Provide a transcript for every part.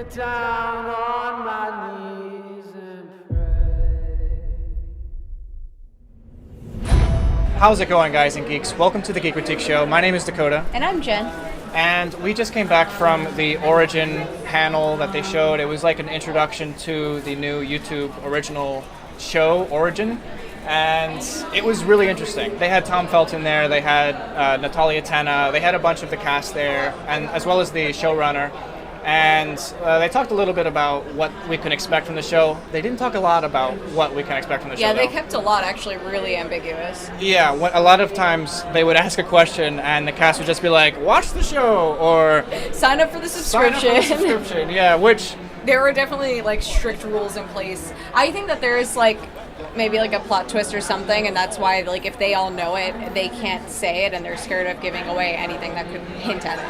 get down on my knees and pray. How's it going, guys and geeks? Welcome to the Geekritique show. My name is Dakota. And I'm Jenn. And we just came back from the Origin panel that they showed. It was like an introduction to the new YouTube original show, Origin. And it was really interesting. They had Tom Felton there, they had Natalia Tena, they had a bunch of the cast there, and as well as the showrunner. And they talked a little bit about what we can expect from the show. They didn't talk a lot about what we can expect from the show. Yeah, they kept a lot actually really ambiguous. Yeah, a lot of times they would ask a question and the cast would just be like, watch the show, or sign up for the subscription. Yeah, which... There are definitely like strict rules in place. I think that there is like maybe like a plot twist or something, and that's why like if they all know it, they can't say it and they're scared of giving away anything that could hint at it.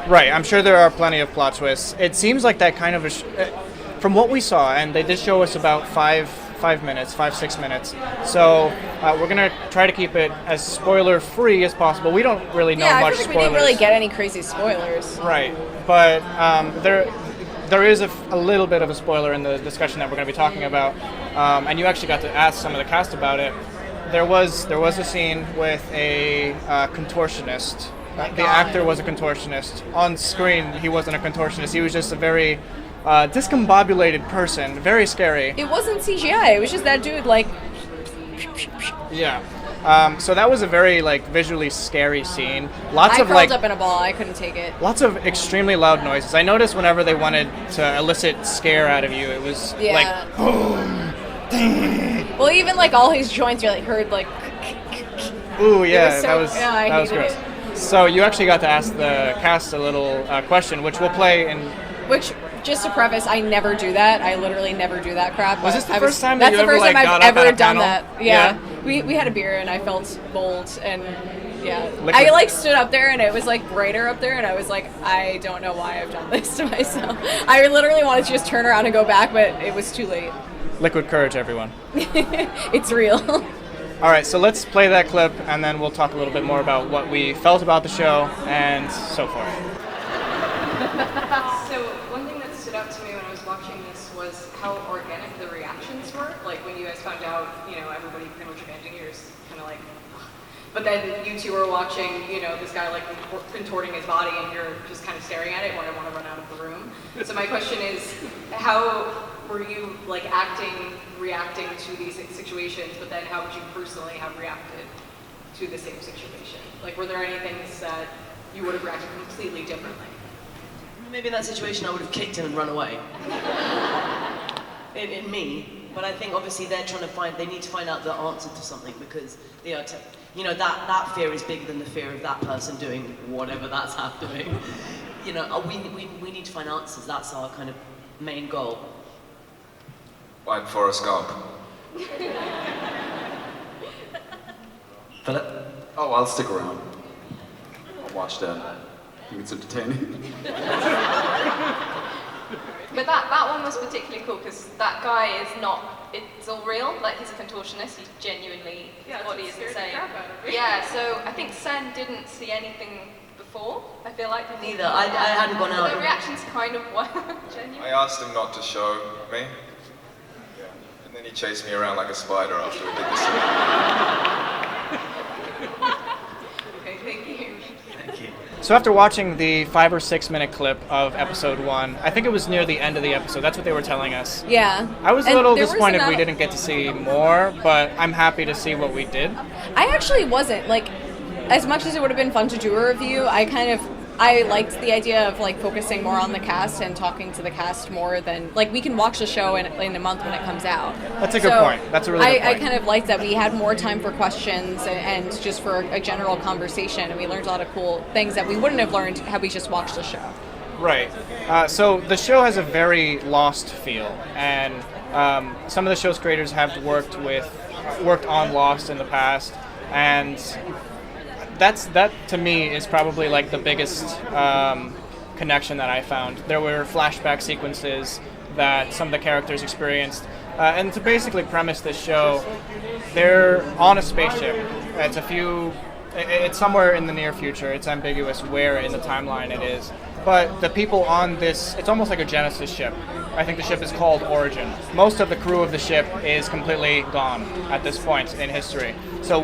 Right, I'm sure there are plenty of plot twists. It seems like that kind of from what we saw, and they did show us about 6 minutes. So we're gonna try to keep it as spoiler free as possible. We don't really know much I think spoilers. we didn't really get any crazy spoilers. Right, but there is a little bit of a spoiler in the discussion that we're going to be talking about, and you actually got to ask some of the cast about it. There was a scene with a contortionist. The actor was a contortionist. On screen, he wasn't a contortionist. He was just a very discombobulated person. Very scary. It wasn't CGI. It was just that dude like. Yeah. So that was a very visually scary scene. I curled up in a ball. I couldn't take it. Lots of extremely loud noises. I noticed whenever they wanted to elicit scare out of you, it was like boom. Well, even all his joints are heard like. Ooh, yeah, that was gross. It. So you actually got to ask the cast a little question, which we'll play in. Which, just to preface, I never do that. I literally never do that crap. Was this the first time that you ever got I've up ever at a done panel? that. Yeah. We had a beer and I felt bold and yeah. Liquid. I stood up there and it was brighter up there and I was like, I don't know why I've done this to myself. I literally wanted to just turn around and go back, but it was too late. Liquid courage, everyone. It's real. All right, so let's play that clip and then we'll talk a little bit more about what we felt about the show and so forth. So one thing that stood out to me when I was watching this was how organic the reactions were. Like when you guys found out, everybody pretty much abandoned you, you're just kind of like, ugh. But then you two are watching, this guy contorting his body and you're just kind of staring at it when I want to run out of the room. So my question is, how were you reacting to these situations, but then how would you personally have reacted to the same situation? Were there any things that you would have reacted completely differently? Maybe in that situation I would have kicked him and run away. in me, but I think obviously they need to find out the answer to something because they are, that fear is bigger than the fear of that person doing whatever that's happening. We need to find answers. That's our kind of main goal. Like Forrest Gump. Philip? Oh, I'll stick around. I'll watch that. I think it's entertaining. But that one was particularly cool because that guy it's all real, he's a contortionist, he's genuinely, his body is insane. Yeah, so I think Sen didn't see anything before, I feel like. Neither, I hadn't gone out. The reaction's kind of genuine. I asked him not to show me. Yeah. And then he chased me around like a spider after we did the scene. Okay, thank you. So after watching the 5 or 6 minute clip of episode 1, I think it was near the end of the episode, that's what they were telling us. Yeah. I was a little disappointed we didn't get to see more, but I'm happy to see what we did. I actually wasn't. As much as it would have been fun to do a review, I liked the idea of focusing more on the cast and talking to the cast more than we can watch the show in a month when it comes out. That's a good point. That's a really good point. I kind of liked that we had more time for questions and just for a general conversation, and we learned a lot of cool things that we wouldn't have learned had we just watched the show. Right. So the show has a very Lost feel, and some of the show's creators have worked on Lost in the past, and that to me is probably the biggest connection that I found. There were flashback sequences that some of the characters experienced, and to basically premise this show, they're on a spaceship. It's somewhere in the near future. It's ambiguous where in the timeline it is, but the people on this, it's almost like a Genesis ship. I think the ship is called Origin. Most of the crew of the ship is completely gone at this point in history. So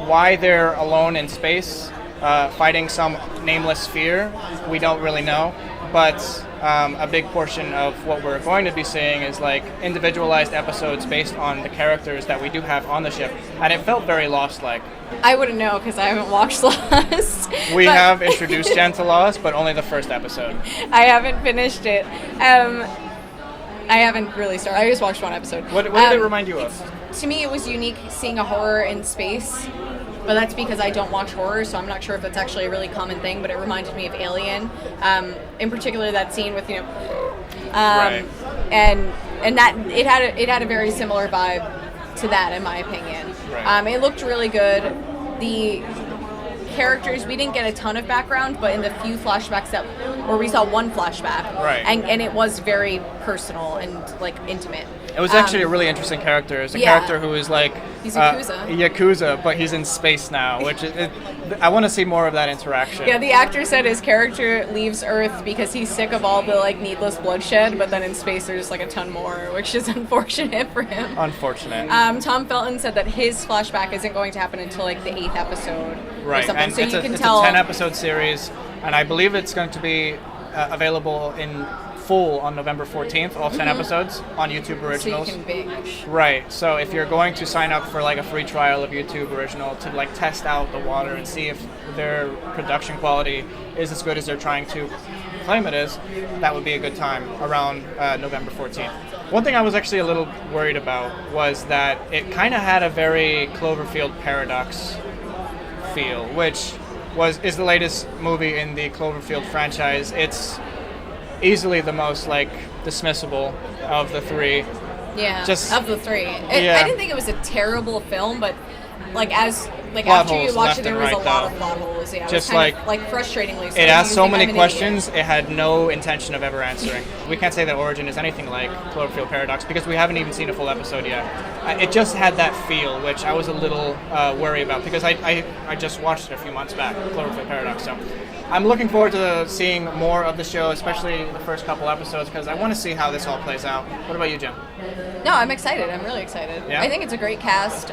why they're alone in space, fighting some nameless sphere, we don't really know. But a big portion of what we're going to be seeing is like individualized episodes based on the characters that we do have on the ship, and it felt very Lost-like. I wouldn't know because I haven't watched Lost. We have introduced Jenn to Lost, but only the first episode. I haven't finished it. I haven't really started. I just watched one episode. What did it remind you of? To me, it was unique seeing a horror in space. But that's because I don't watch horror, so I'm not sure if that's actually a really common thing. But it reminded me of Alien, in particular that scene with Right. and that it had a very similar vibe to that, in my opinion. Right. It looked really good. The characters, we didn't get a ton of background, but in the few flashbacks where we saw one flashback, Right. and it was very personal and like intimate. It was actually a really interesting character. It's a Yeah. character who is like He's Yakuza. Yakuza, but he's in space now, which I want to see more of that interaction. Yeah, the actor said his character leaves Earth because he's sick of all the like needless bloodshed, but then in space there's like a ton more, which is unfortunate for him. Unfortunate. Tom Felton said that his flashback isn't going to happen until like the 8th episode or Right, something. and So it's you a can tell. 10-episode series, and I believe it's going to be available in full on November 14th, all 10 episodes on YouTube So you Originals. can binge. Right, so if you're going to sign up for like a free trial of YouTube Original to like test out the water and see if their production quality is as good as they're trying to claim it is, that would be a good time around November 14th. One thing I was actually a little worried about was that it kind of had a very Cloverfield Paradox feel, which is the latest movie in the Cloverfield franchise. It's easily the most like dismissible of the three. Yeah, Just- of the three. yeah. I didn't think it was a terrible film, but like Plot after you holes watch left it, there and was a right, lot though. of plot holes. Yeah, it Just was kind of, like frustratingly. So It asked so you think many I'm an questions, idiot. it had no intention of ever answering. We can't say that Origin is anything like Cloverfield Paradox because we haven't even seen a full episode yet. It just had that feel, which I was a little worried about because I just watched it a few months back, Cloverfield Paradox. So I'm looking forward to seeing more of the show, especially the first couple episodes, because I want to see how this all plays out. What about you, Jim? No, I'm excited. I'm really excited. Yeah? I think it's a great cast.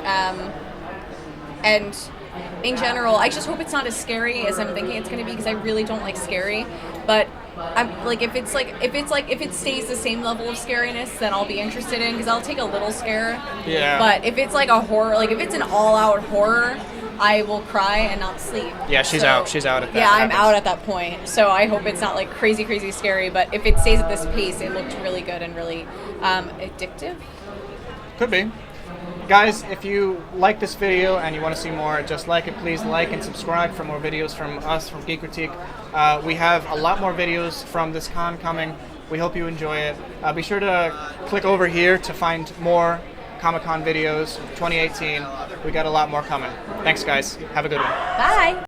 And in general, I just hope it's not as scary as I'm thinking it's going to be because I really don't like scary. But I'm like, if it stays the same level of scariness, then I'll be interested in because I'll take a little scare. Yeah. But if it's like a horror, like if it's an all-out horror, I will cry and not sleep. Yeah, she's out. She's out at that. Yeah, I'm happens. out at that point. So I hope it's not like crazy scary. But if it stays at this pace, it looked really good and really addictive. Could be. Guys, if you like this video and you want to see more, just like it, please like and subscribe for more videos from us, from Geekritique. We have a lot more videos from this con coming. We hope you enjoy it. Be sure to click over here to find more Comic-Con videos 2018. We got a lot more coming. Thanks, guys. Have a good one. Bye.